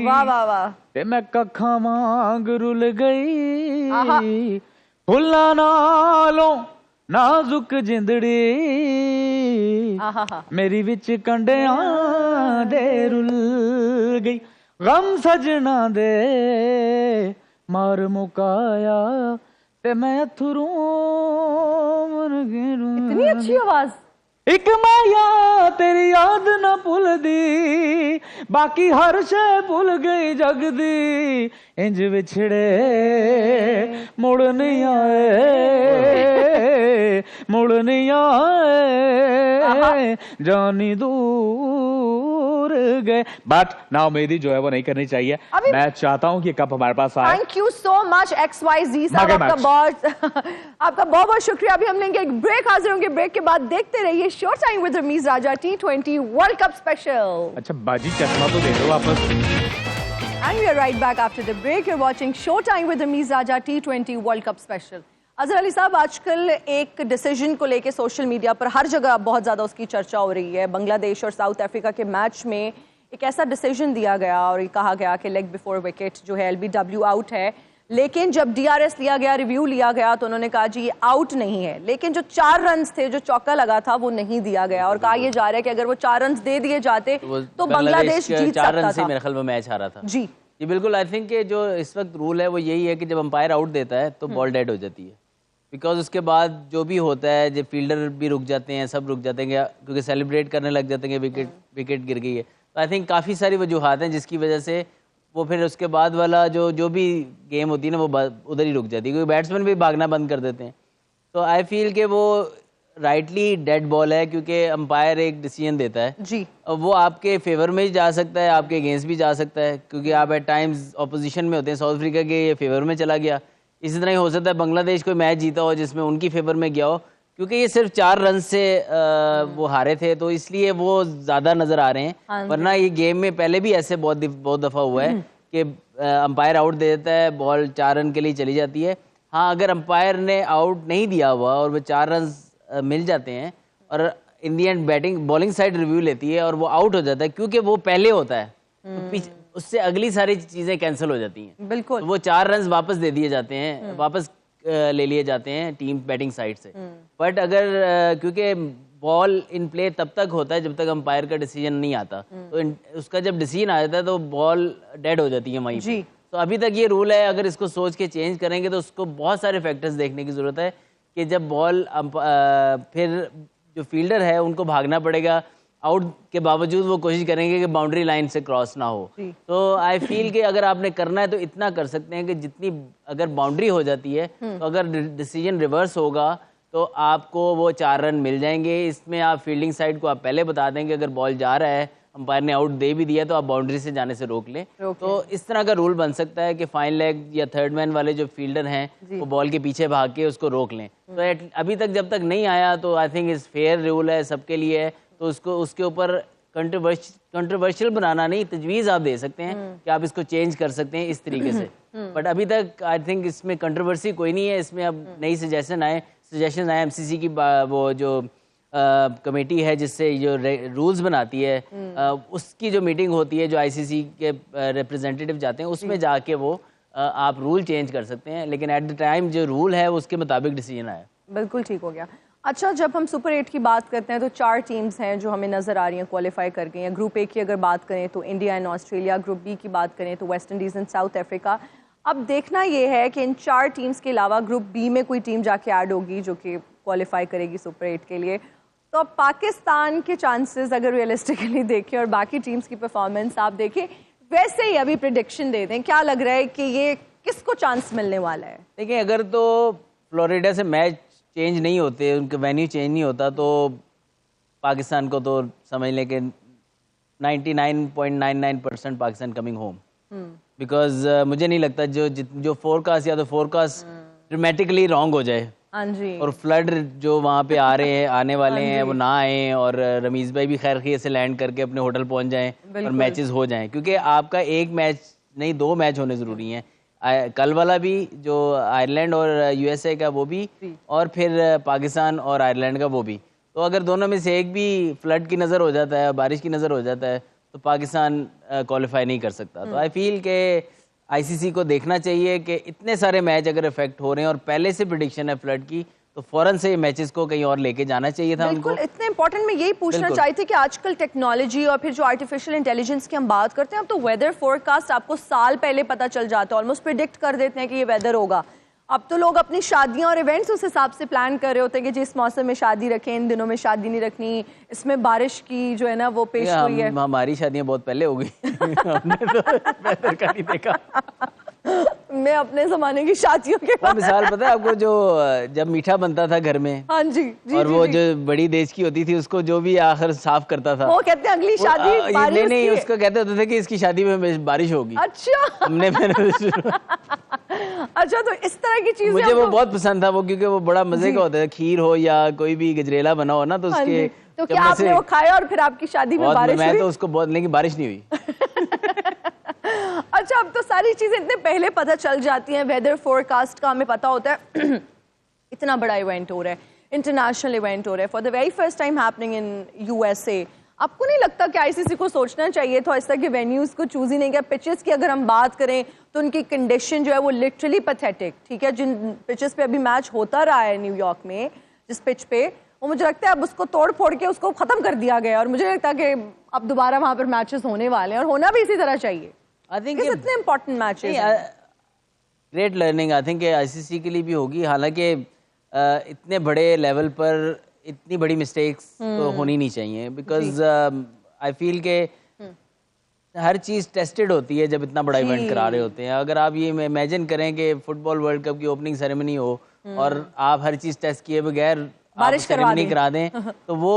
वाह वाह वाह। ते मैं कखा वांग रुल आहा। गई, फुल्ला नालों नाजुक जिंदड़ी, आहा। मेरी विच कंडियां दे रुल गई, गम सजना दे मार मुकाया, ते मैं अथरू इतनी अच्छी आवाज। एक माया तेरी याद न भुलदी, बाकी हर शय भुल गई जग दी, इंज विछड़े मुड़ नहीं आए, मुड़ नहीं आए, जानी दूर गए, बट नाउमीदी जो है वो नहीं करनी चाहिए। मैं चाहता हूँ कि कप हमारे पास आए। Thank you so much XYZ साहब, आपका बहुत बहुत शुक्रिया। अभी हम लेंगे एक ब्रेक, हाजिर होंगे ब्रेक के बाद। देखते रहिए show time with Rameez Raja T20 world cup special. अच्छा बाजी चश्मा तो दे दो वापस। And we are right back after the break. You're watching Showtime with Ramiz Raja T20 World Cup Special. Azhar Ali साहब, आजकल एक डिसीजन को लेके सोशल मीडिया पर हर जगह बहुत ज़्यादा उसकी चर्चा हो रही है। बांग्लादेश और साउथ अफ्रीका के मैच में एक ऐसा डिसीजन दिया गया और ये कहा गया कि लेग बिफोर विकेट जो है LBW आउट है, लेकिन जब DRS लिया गया, रिव्यू लिया गया, तो उन्होंने कहा जी ये आउट नहीं है। लेकिन जो 4 रन थे, जो चौका लगा था, वो नहीं दिया गया और कहा यह जा रहा है कि अगर वो 4 रन दे दिए जाते तो बांग्लादेश जीत सकता था। मेरे ख्याल में मैच हारा था जी बिल्कुल। आई थिंक जो इस वक्त रूल है वो यही है कि जब अंपायर आउट देता है तो बॉल डेड हो जाती है, बिकॉज उसके बाद जो भी होता है, जब फील्डर भी रुक जाते हैं, सब रुक जाते हैं क्योंकि सेलिब्रेट करने लग जाते हैं कि विकेट गिर गई है। तो आई थिंक काफ़ी सारी वजूहात हैं जिसकी वजह से वो फिर उसके बाद वाला जो भी गेम होती है ना वो उधर ही रुक जाती है, क्योंकि बैट्समैन भी भागना बंद कर देते हैं। तो आई फील कि वो राइटली डेड बॉल है, क्योंकि अंपायर एक डिसीजन देता है जी। वो आपके फेवर में ही जा सकता है, आपके अगेंस्ट भी जा सकता है, क्योंकि आप एट टाइम्स ऑपोजिशन में होते हैं। साउथ अफ्रीका के ये फेवर में चला गया, इसी तरह ही हो सकता है बांग्लादेश कोई मैच जीता हो जिसमें उनकी फेवर में गया हो, क्योंकि ये सिर्फ 4 रन से वो हारे थे, तो इसलिए वो ज़्यादा नज़र आ रहे हैं। वरना ये गेम में पहले भी ऐसे बहुत दफ़ा हुआ है कि अंपायर आउट दे देता है, बॉल 4 रन के लिए चली जाती है। हाँ, अगर अंपायर ने आउट नहीं दिया हुआ और वो 4 रन मिल जाते हैं और इन दी एंड बॉलिंग साइड रिव्यू लेती है और वो आउट हो जाता है, क्योंकि वो पहले होता है, तो उससे अगली सारी चीज़ें कैंसिल हो जाती हैं। बिल्कुल, तो वो 4 रन वापस दे दिए जाते हैं, वापस ले लिए जाते हैं टीम बैटिंग साइड से। बट अगर क्योंकि बॉल इन प्ले तब तक होता है जब तक अंपायर का डिसीजन नहीं आता, तो उसका जब डिसीजन आ जाता है तो बॉल डेड हो जाती है वहीं पे। तो अभी तक ये रूल है, अगर इसको सोच के चेंज करेंगे तो उसको बहुत सारे फैक्टर्स देखने की ज़रूरत है कि जब बॉल फिर जो फील्डर है उनको भागना पड़ेगा, आउट के बावजूद वो कोशिश करेंगे कि बाउंड्री लाइन से क्रॉस ना हो। तो आई फील कि अगर आपने करना है तो इतना कर सकते हैं कि जितनी अगर बाउंड्री हो जाती है तो अगर डिसीजन रिवर्स होगा तो आपको वो 4 रन मिल जाएंगे। इसमें आप फील्डिंग साइड को आप पहले बता दें कि अगर बॉल जा रहा है, अंपायर ने आउट दे भी दिया, तो आप बाउंड्री से जाने से रोक लें। तो इस तरह का रूल बन सकता है कि फाइन लेग या थर्ड मैन वाले जो फील्डर हैं वो बॉल के पीछे भाग के उसको रोक लें। तो अभी तक जब तक नहीं आया तो आई थिंक इस फेयर रूल है, सबके लिए है, तो उसको उसके ऊपर कंट्रोवर्शियल बनाना नहीं, तजवीज़ आप दे सकते हैं कि आप इसको चेंज कर सकते हैं इस तरीके से। बट अभी तक आई थिंक इसमें कंट्रोवर्सी कोई नहीं है। इसमें अब नई सजेशन आए MCC की वो जो कमेटी है जिससे जो रूल्स बनाती है, उसकी जो मीटिंग होती है, जो ICC के रिप्रेजेंटेटिव जाते हैं, उसमें जाके वो आप रूल चेंज कर सकते हैं। लेकिन एट द टाइम जो रूल है उसके मुताबिक डिसीजन आया। बिल्कुल ठीक हो गया। अच्छा, जब हम सुपर 8 की बात करते हैं तो 4 टीम्स हैं जो हमें नज़र आ रही हैं क्वालिफाई कर गई हैं। ग्रुप A की अगर बात करें तो India and Australia, group B की बात करें तो West Indies and south Africa. अब देखना ये है कि इन 4 टीम्स के अलावा ग्रुप B में कोई टीम जाके ऐड होगी जो कि क्वालिफाई करेगी सुपर 8 के लिए। तो अब पाकिस्तान के चांसेस अगर रियलिस्टिकली देखें और बाकी टीम्स की परफॉर्मेंस आप देखें, वैसे ही अभी प्रिडिक्शन दे दें, क्या लग रहा है कि ये किसको चांस मिलने वाला है? देखिए, अगर तो फ्लोरिडा से मैच चेंज नहीं होते, उनका वेन्यू चेंज नहीं होता, तो पाकिस्तान को तो समझ लें कि 99.99% पाकिस्तान कमिंग होम। बिकॉज मुझे नहीं लगता जो फोरकास्ट या तो फोरकास्ट ड्रामेटिकली रॉन्ग हो जाए। हाँ जी। और फ्लड जो वहाँ पे आने वाले हैं वो ना आए, और रमीज भाई भी खैर खैरियत से लैंड करके अपने होटल पहुँच जाएं और मैचेस हो जाएं, क्योंकि आपका एक मैच नहीं 2 मैच होने ज़रूरी हैं। कल वाला भी जो आयरलैंड और USA का वो भी, और फिर पाकिस्तान और आयरलैंड का वो भी। तो अगर दोनों में से एक भी फ्लड की नज़र हो जाता है, बारिश की नज़र हो जाता है, तो पाकिस्तान क्वालिफाई नहीं कर सकता। तो आई फील के ICC को देखना चाहिए कि इतने सारे मैच अगर इफेक्ट हो रहे हैं और पहले से प्रेडिक्शन है फ्लड की, तो फौरन से मैचेस को कहीं और लेके जाना चाहिए था उनको। इतने इंपॉर्टेंट मैं यही पूछना चाहती थी कि आजकल टेक्नोलॉजी और फिर जो आर्टिफिशियल इंटेलिजेंस की हम बात करते हैं, अब तो वेदर फोरकास्ट आपको साल पहले पता चल जाता है, ऑलमोस्ट प्रिडिक्ट कर देते हैं कि ये वेदर होगा। अब तो लोग अपनी शादियां और इवेंट्स उस हिसाब से प्लान कर रहे होते हैं कि जिस मौसम में शादी रखें, इन दिनों में शादी नहीं रखनी, इसमें बारिश की जो है ना वो पेश हुई है। हमारी शादियां बहुत पहले हो गई हमने तो वेदर का नहीं देखा। में अपने जमाने की शादियों के बाद। मिसाल पता है आपको, जो जब मीठा बनता था घर में, हाँ जी, जी और जी, वो जी। जो बड़ी देश की होती थी उसको जो भी आखिर साफ करता था, वो कहते हैं अगली शादी बारिश नहीं, की है। उसको कहते होते थे कि इसकी शादी में बारिश होगी। अच्छा हमने अच्छा, तो इस तरह की चीजें मुझे वो हमको- बहुत पसंद था वो, क्योंकि वो बड़ा मजे का होता है। खीर हो या कोई भी गजरेला बना हो ना, तो हाँ उसके जी। तो जब क्या मैं आपने वो खाया और फिर आपकी शादी में बहुत, बारिश मैं हुई? तो उसको बहुत, लेकिन बारिश नहीं हुई। अच्छा, अब तो सारी चीजें इतने पहले पता चल जाती हैं, वेदर फोरकास्ट का हमें पता होता है। इतना बड़ा इवेंट हो रहा है, इंटरनेशनल इवेंट हो रहा है, for the very first time happening in USA. आपको नहीं लगता कि आईसीसी को सोचना चाहिए था इस तरह के वेन्यूज को चूज ही नहीं किया? पिचेस की अगर हम बात करें तो उनकी कंडीशन जो है वो लिटरली पैथेटिक, ठीक है। जिन पिचेस पे अभी मैच होता रहा है न्यूयॉर्क में, जिस पिच पे, वो मुझे लगता है अब उसको तोड़ फोड़ के उसको खत्म कर दिया गया, और मुझे लगता है कि अब दोबारा वहां पर मैचेस होने वाले हैं, और होना भी इसी तरह चाहिए। आई थिंक इतने important matches, great learning I think ICC के लिए भी होगी। हालांकि इतने बड़े लेवल पर इतनी बड़ी मिस्टेक्स तो होनी नहीं चाहिए, बिकॉज आई फील के हर चीज़ टेस्टेड होती है जब इतना बड़ा इवेंट करा रहे होते हैं। अगर आप ये इमेजिन करें कि फुटबॉल वर्ल्ड कप की ओपनिंग सेरेमनी हो और आप हर चीज़ टेस्ट किए बगैर बारिश सेरेमनी करा दें, तो वो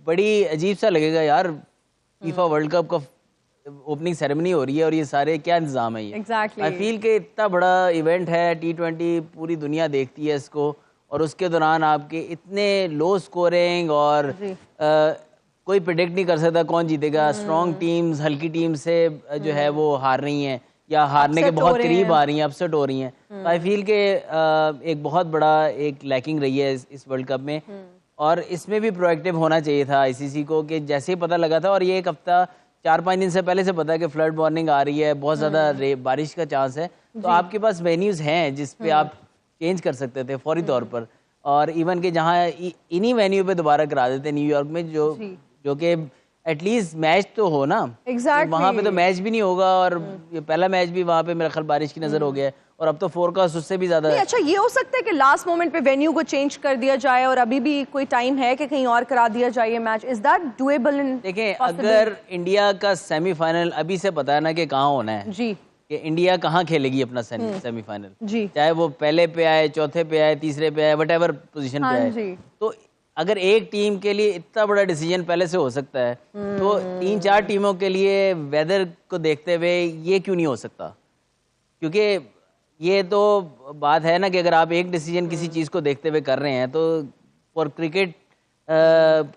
बड़ी अजीब सा लगेगा यार। फीफा वर्ल्ड कप का ओपनिंग सेरेमनी हो रही है और ये सारे क्या इंतजाम है ये। Exactly. आई फील के इतना बड़ा इवेंट है, T20 पूरी दुनिया देखती है इसको, और उसके दौरान आपके इतने लो स्कोरिंग और कोई प्रिडिक्ट नहीं कर सकता कौन जीतेगा। स्ट्रॉन्ग टीम्स हल्की टीम से जो है वो हार रही हैं या हारने के बहुत करीब आ रही हैं, अपसेट हो रही हैं। तो आई फील के एक बहुत बड़ा एक लैकिंग रही है इस वर्ल्ड कप में, और इसमें भी प्रोएक्टिव होना चाहिए था आईसीसी को, कि जैसे ही पता लगा था, और ये एक हफ्ता 4-5 दिन से पहले से पता है कि फ्लड वार्निंग आ रही है, बहुत ज़्यादा बारिश का चांस है, तो आपके पास वेन्यूज़ हैं जिस पे आप चेंज कर सकते थे फौरी तौर पर। और इवन के जहाँ इन्हीं वेन्यू पे दोबारा करा देते न्यूयॉर्क में, जो कि एटलीस्ट मैच तो हो ना। Exactly. वहाँ पे तो मैच भी नहीं होगा, और ये पहला मैच भी वहाँ पे मेरा ख्याल बारिश की नज़र हो गया है, और अब तो फोरकास्ट उससे भी ज़्यादा। अच्छा, ये हो सकता है कि लास्ट मोमेंट पे वेन्यू को चेंज कर दिया जाए, और अभी भी कोई टाइम है कि कहीं और करा दिया जाए ये मैच? Is that doable? इन देखें, अगर इंडिया का सेमीफाइनल अभी से पता है ना कि कहाँ होना है, जी, कि इंडिया कहाँ खेलेगी अपना सेमीफाइनल, जी, चाहे वो पहले पे आए, चौथे पे आए, तीसरे पे आए, व्हाटएवर पोजीशन हाँ पे आए, जी। तो अगर एक टीम के लिए इतना बड़ा डिसीजन पहले से हो सकता है, तो 3-4 टीमों के लिए वेदर को देखते हुए ये क्यों नहीं हो सकता? क्योंकि ये तो बात है ना कि अगर आप एक डिसीजन किसी चीज़ को देखते हुए कर रहे हैं, तो फॉर क्रिकेट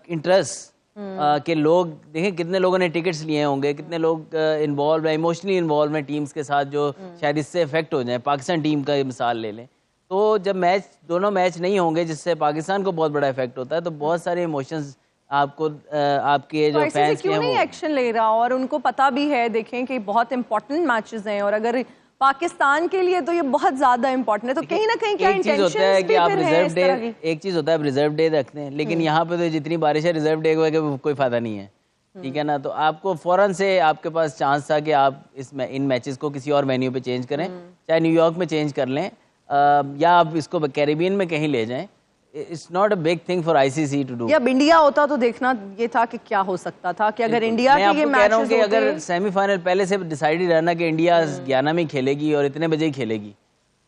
इंटरेस्ट के लोग देखें, कितने लोगों ने टिकट्स लिए होंगे, कितने लोग इन्वॉल्व है, इमोशनली इन्वॉल्व हैं टीम्स के साथ, जो शायद इससे इफेक्ट हो जाए। पाकिस्तान टीम का मिसाल ले लें, तो जब दोनों मैच नहीं होंगे जिससे पाकिस्तान को बहुत बड़ा इफेक्ट होता है, तो बहुत सारे इमोशंस आपको आपके जो फैंस क्यों नहीं एक्शन ले रहा? और उनको पता भी है, देखें कि बहुत इंपॉर्टेंट मैचेस हैं, और अगर पाकिस्तान के लिए तो ये बहुत ज्यादा इंपॉर्टेंट है, तो कहीं ना कहीं क्या इंटेंशन होता है कि आप रिजर्व डे, एक चीज होता है आप रिजर्व डे रखते हैं, लेकिन यहाँ पे तो जितनी बारिश है रिजर्व डे को कोई फायदा नहीं है, ठीक है ना। तो आपको फौरन से आपके पास चांस था कि आप इन मैचेस को किसी और वेन्यू पे चेंज करें, चाहे न्यूयॉर्क में चेंज कर लें, या आप इसको कैरिबियन में कहीं ले जाएं। It's not a big thing for ICC to do. या इंडिया होता तो देखना ये था कि क्या हो सकता था, कि अगर इंडिया के ये मैचेस होते, अगर सेमीफाइनल पहले से डिसाइड ही रहना कि इंडिया 11 में खेलेगी और इतने बजे ही खेलेगी,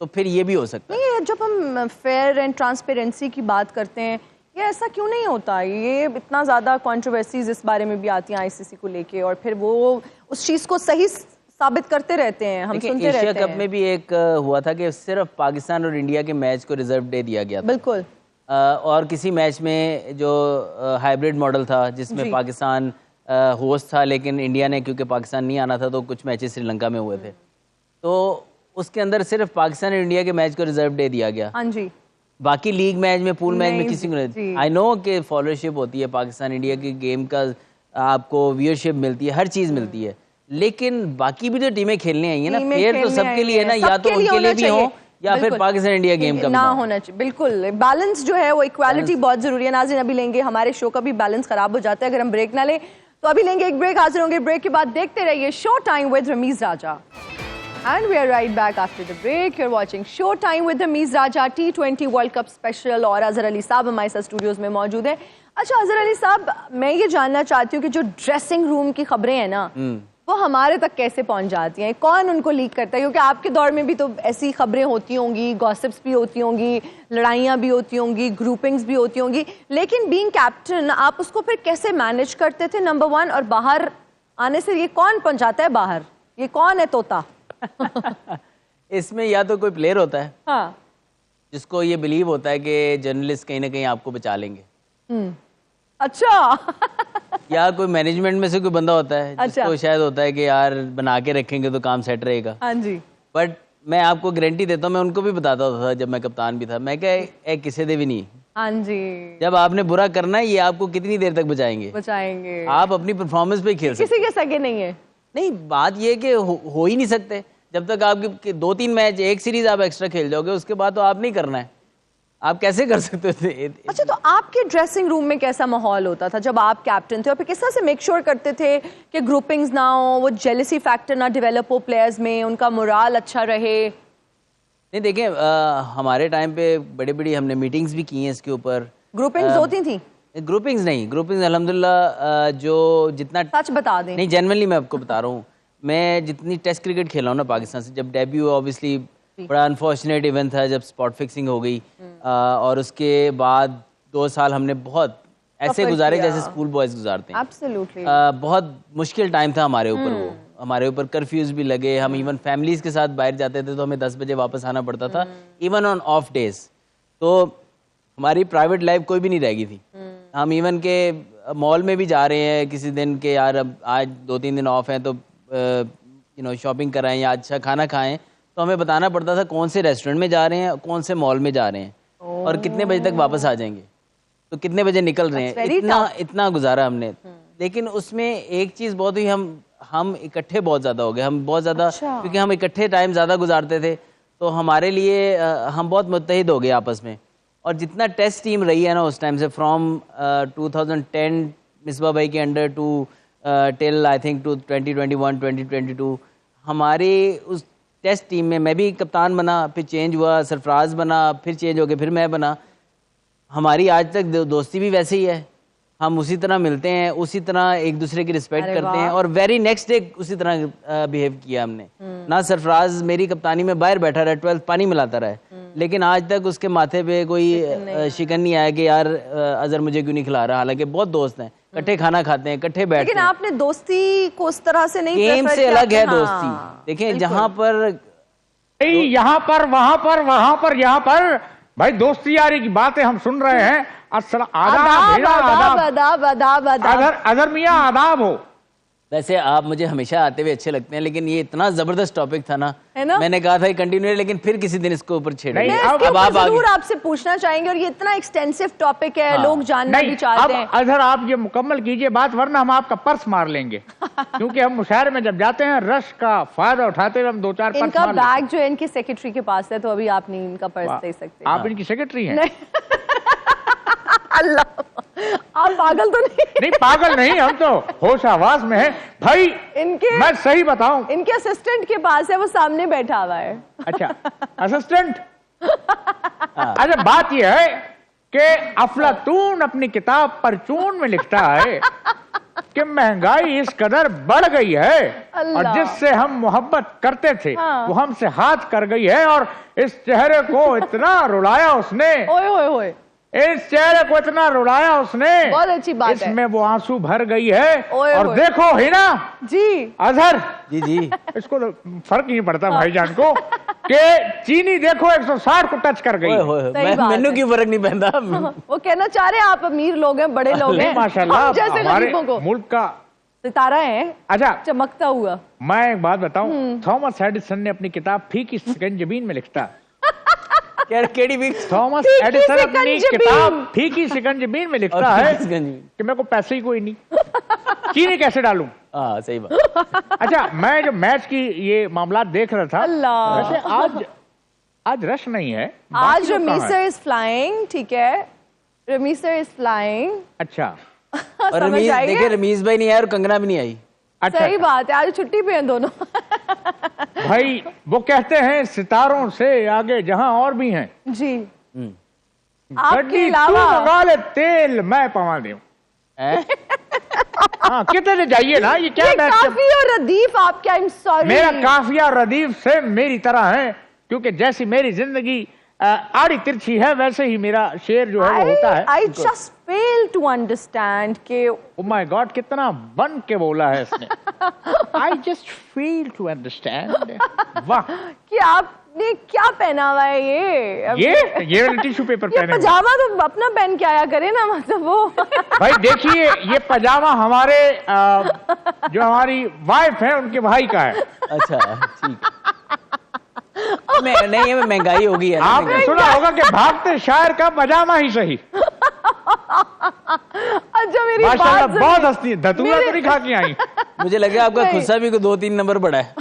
तो फिर ये भी हो सकता है। नहीं, जब हम फेयर एंड ट्रांसपेरेंसी की बात करते हैं, ये ऐसा क्यों नहीं होता? ये इतना ज्यादा कंट्रोवर्सीज इस बारे में भी आती हैं आईसीसी को लेके, और फिर वो उस चीज को सही साबित करते रहते हैं, हम सुनते रहते हैं। एशिया कप में भी एक हुआ था कि सिर्फ पाकिस्तान और इंडिया के मैच को रिजर्व डे दिया गया था। बिल्कुल। और किसी मैच में जो हाइब्रिड मॉडल था, जिसमें पाकिस्तान होस्ट था, लेकिन इंडिया ने, क्योंकि पाकिस्तान नहीं आना था, तो कुछ मैचेस श्रीलंका में हुए थे, तो उसके अंदर सिर्फ पाकिस्तान और इंडिया के मैच को रिजर्व डे दिया गया। हाँ जी। बाकी लीग मैच में, पूल मैच में किसी को नहीं। आई नो कि फॉलोअरशिप होती है पाकिस्तान इंडिया की गेम का, आपको व्यूअरशिप मिलती है, हर चीज मिलती है, लेकिन बाकी भी तो टीमें खेलने आई है ना, फेयर तो सबके लिए है ना, या तो उनके लिए भी हो या फिर पाकिस्तान इंडिया गेम का ना होना चाहिए। बिल्कुल, बैलेंस जो है वो इक्वालिटी बहुत जरूरी है। नाज़रीन, अभी लेंगे, हमारे शो का भी बैलेंस खराब हो जाता है अगर हम ब्रेक ना लें, तो अभी लेंगे एक ब्रेक, हाजिर होंगे ब्रेक के बाद। देखते रहिए show time with Rameez Raja. And we are right back after the break. You're watching Showtime with Ramiz Raja, T20 World Cup Special, और अजहर अली साहब हमारे साथ स्टूडियोज में मौजूद हैं। अच्छा अजहर अली साहब, मैं ये जानना चाहती हूँ कि जो ड्रेसिंग रूम की खबरें हैं ना, वो हमारे तक कैसे पहुंच जाती हैं, कौन उनको लीक करता है? क्योंकि आपके दौर में भी तो ऐसी खबरें होती होंगी, गॉसिप्स भी होती होंगी, लड़ाइयाँ भी होती होंगी, ग्रुपिंग्स भी होती होंगी, लेकिन बीइंग कैप्टन आप उसको फिर कैसे मैनेज करते थे, नंबर 1? और बाहर आने से ये कौन पहुंचाता है बाहर, ये कौन है तोता? इसमें या तो कोई प्लेयर होता है हाँ, जिसको ये बिलीव होता है कि जर्नलिस्ट कहीं ना कहीं आपको बचा लेंगे। अच्छा। या कोई मैनेजमेंट में से कोई बंदा होता है अच्छा। जिसको शायद होता है कि यार बना के रखेंगे तो काम सेट रहेगा। हाँ जी। बट मैं आपको गारंटी देता हूँ, मैं उनको भी बताता था जब मैं कप्तान भी था, मैं क्या किसी दे भी नहीं। हाँ जी, जब आपने बुरा करना है ये आपको कितनी देर तक बचाएंगे? बचाएंगे। आप अपनी परफॉर्मेंस पे खेल सकते किसी के सगे नहीं है। नहीं, बात ये है कि हो ही नहीं सकते जब तक आपके 2-3 मैच, एक सीरीज आप एक्स्ट्रा खेल जाओगे, उसके बाद तो आप नहीं करना है। आप कैसे कर सकते थे? अच्छा, तो आपके ड्रेसिंग रूम में कैसा माहौल होता था जब आप कैप्टन थे, और फिर किस तरह से मेक श्योर करते थे कि ग्रुपिंग्स ना हो, वो जेलसी फैक्टर ना डेवलप हो प्लेयर्स में, उनका मोराल अच्छा रहे? नहीं देखिए, हमारे टाइम पे बड़ी बड़ी हमने मीटिंग्स भी की हैं इसके ऊपर। ग्रुपिंग्स होती थी? ग्रुपिंग्स नहीं, ग्रुपिंग्स अल्हम्दुलिल्लाह जो जितना सच बता दें। नहीं, जनरली मैं आपको बता रहा हूँ, मैं जितनी टेस्ट क्रिकेट खेला हूँ ना पाकिस्तान से, जब डेब्यू ऑब्वियसली बड़ा अनफॉर्चुनेट इवेंट था जब स्पॉट फिक्सिंग हो गई, और उसके बाद 2 साल हमने बहुत ऐसे गुजारे जैसे स्कूल बॉयज गुजारते हैं। Absolutely. बहुत मुश्किल टाइम था हमारे ऊपर। वो हमारे ऊपर कर्फ्यूज भी लगे, हम इवन फैमिलीज के साथ बाहर जाते थे तो हमें 10 बजे वापस आना पड़ता था, इवन ऑन ऑफ डेज। तो हमारी प्राइवेट लाइफ कोई भी नहीं रह गई थी। हम इवन के मॉल में भी जा रहे हैं किसी दिन के, यार अब आज 2-3 दिन ऑफ हैं तो शॉपिंग कराएं या अच्छा खाना खाएं, तो हमें बताना पड़ता था कौन से रेस्टोरेंट में जा रहे हैं, कौन से मॉल में जा रहे हैं और कितने बजे तक वापस आ जाएंगे, तो कितने बजे निकल रहे हैं। इतना गुजारा हमने। लेकिन उसमें एक चीज बहुत हुई, हम इकट्ठे बहुत ज्यादा हो गए, हम बहुत ज्यादा, क्योंकि हम इकट्ठे टाइम ज्यादा गुजारते थे तो हमारे लिए हम बहुत मुत्तहिद हो गए आपस में। और जितना टेस्ट टीम रही है ना उस टाइम से, फ्रॉम 2010 मिसबा भाई के under to till I think to 2021 2022, हमारे उस टेस्ट टीम में मैं भी कप्तान बना, फिर चेंज हुआ, सरफराज बना, फिर चेंज हो गया, फिर मैं बना। हमारी आज तक दोस्ती भी वैसे ही है, हम उसी तरह मिलते हैं, उसी तरह एक दूसरे की रिस्पेक्ट करते हैं, और वेरी नेक्स्ट डे उसी तरह बिहेव किया हमने। ना सरफराज मेरी कप्तानी में बाहर बैठा रहा, 12 पानी मिलाता रहा है, लेकिन आज तक उसके माथे पे कोई शिकन नहीं आया कि यार अजहर मुझे क्यों नहीं खिला रहा। हालांकि बहुत दोस्त हैं, इकट्ठे खाना खाते हैं, इकट्ठे बैठते हैं। लेकिन आपने दोस्ती को उस तरह से नहीं, गेम से अलग है दोस्ती। देखें, जहाँ पर यहाँ पर, वहां पर, वहां पर, यहाँ पर, भाई दोस्ती यारी की बातें हम सुन रहे हैं। अजहर मियां आदाब हो। वैसे आप मुझे हमेशा आते हुए अच्छे लगते हैं, लेकिन ये इतना जबरदस्त टॉपिक था ना, मैंने कहा था कंटिन्यू, लेकिन फिर किसी दिन इसको ऊपर छेड़ेंगे। अब आप जरूर आपसे पूछना चाहेंगे, और ये इतना एक्सटेंसिव टॉपिक है, लोग जानना भी चाहते हैं। अजहर आप ये मुकम्मल कीजिए बात, वरना हम आपका पर्स मार लेंगे। क्योंकि हम मुशायरे में जब जाते हैं रश का फायदा उठाते हुए हम 2-4 पर्स इनका बैग जो है इनकी सेक्रेटरी के पास है, तो अभी आप नहीं इनका पर्स दे सकते। आप इनकी सेक्रेटरी हैं? अल्लाह, आप पागल तो नहीं? नहीं पागल नहीं, हम तो होश आवाज में है भाई। इनके, मैं सही बताऊं, इनके असिस्टेंट के पास है, वो सामने बैठा हुआ है। अच्छा, असिस्टेंट। अच्छा, बात यह है कि अफलातून अपनी किताब परचून में लिखता है कि महंगाई इस कदर बढ़ गई है और जिससे हम मोहब्बत करते थे वो हमसे हाथ कर गई है, और इस चेहरे को इतना रुलाया उसने, ओए ओए ओए, इस चेहरे को इतना रुलाया उसने, बहुत अच्छी बात है, इसमें वो आंसू भर गई है। और ओए। देखो हिना जी, अजहर जी इसको तो फर्क नहीं पड़ता भाईजान को कि चीनी देखो 160 को टच कर गई। मैनू क्यों फर्क नहीं पड़ता? वो कहना चाह रहे हैं आप अमीर लोग हैं, बड़े लोग हैं, माशाल्लाह, जैसे हमारे गरीबों को मुल्क का सितारा है, अच्छा चमकता हुआ। मैं एक बात बताऊं, थॉमस एडिसन ने अपनी किताब फीकी सिकंजबीन में लिखता, थॉमस एडिसन अपनी किताब फीकी सिकंजबीन में लिखता है कि मेरे को पैसे ही कोई नहीं, चीनी कैसे डालूं। सही बात। अच्छा, मैं जो मैच की ये मामला देख रहा था, वैसे आज रश नहीं है, आज रमीसर इज फ्लाइंग, ठीक है, रमीसर इज फ्लाइंग। अच्छा, और रमीज, देखिए रमीज भाई नहीं आए और कंगना भी नहीं आई। अच्छा, सही बात है, आज छुट्टी पे हैं दोनों। भाई वो कहते हैं सितारों से आगे जहां और भी हैं जी, आपके गड्डी अलावा तू मंगा ले तेल मैं पवा दूं। हाँ कितने जाइए ना, ये क्या ये मैच काफी और रदीफ आपके, आई एम सॉरी। मेरा काफिया रदीफ से मेरी तरह है, क्योंकि जैसी मेरी जिंदगी आड़ी तिरछी है वैसे ही मेरा शेर जो है वो होता है। I just fail to understand के ओ माय गॉड कितना बन के बोला है इसने। I just fail to understand. वाह कि आपने क्या पहना हुआ है ये टिश्यू पेपर ये पहने हुए। पजामा तो अपना पहन के आया करे ना, मतलब वो भाई देखिए ये पजामा हमारे जो हमारी वाइफ है उनके भाई का है। अच्छा ठीक। नहीं ये महंगाई होगी यार। आपने सुना होगा कि भागते शायर का पजामा ही सही। अच्छा मेरी माशाल्लाह बात बहुत हंसती है, धतूरा तो नहीं खा के आई। मुझे लगा आपका नहीं। खुस्सा भी को 2-3 नंबर बड़ा है।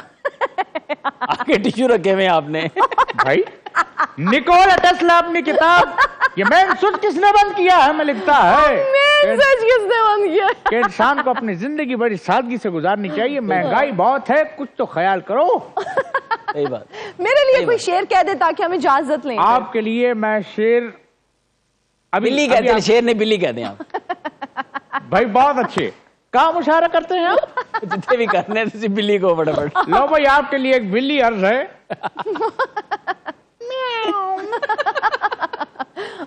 आपके टिश्यू रखे हुए हैं आपने। भाई निकोला टेस्ला अपनी किताब ये मैन सुट किसने बंद किया है में लिखता है सच किसने बंद किया? कि इंसान को अपनी जिंदगी बड़ी सादगी से गुजारनी चाहिए, महंगाई बहुत है, कुछ तो ख्याल करो। सही बात। मेरे लिए कोई शेर कह दे ताकि हम इजाजत लें। आपके लिए मैं शेर बिल्ली कहते हैं, शेर ने बिल्ली कहते हैं आप। भाई बहुत अच्छे काम मुशायरा करते हैं आप। जितने भी करने हैं तो बिल्ली को फटाफट। लो भाई आपके लिए एक बिल्ली अर्ज है।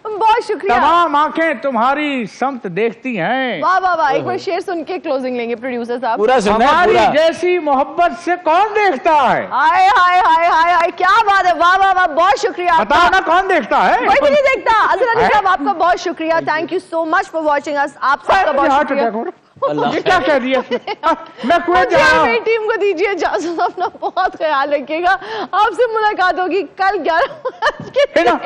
बहुत शुक्रिया। तमाम आंखें तुम्हारी समत देखती हैं। वाह वाह वाह, एक बार शेर सुन के क्लोजिंग लेंगे प्रोड्यूसर साहब। पूरा सुनना है हमारी पूरा। जैसी मोहब्बत से कौन देखता है? हाय हाय हाय हाय हाय, क्या बात है, वाह वाह वाह, बहुत शुक्रिया बताओ आपका। ना कौन देखता है? कोई भी नहीं देखता। अजहर अली साहब आपका बहुत शुक्रिया, thank you so much for watching us. आप सबका बहुत हार्ट शुक्रिया। अटैक हो रहा। अल्लाह। ये क्या कह दिया इसने? मैं कुएं जा रहा हूँ। मेरी टीम को दीजिए इजाजत, अपना बहुत ख्याल रखिएगा। आपसे मुलाकात होगी कल 11 है ना?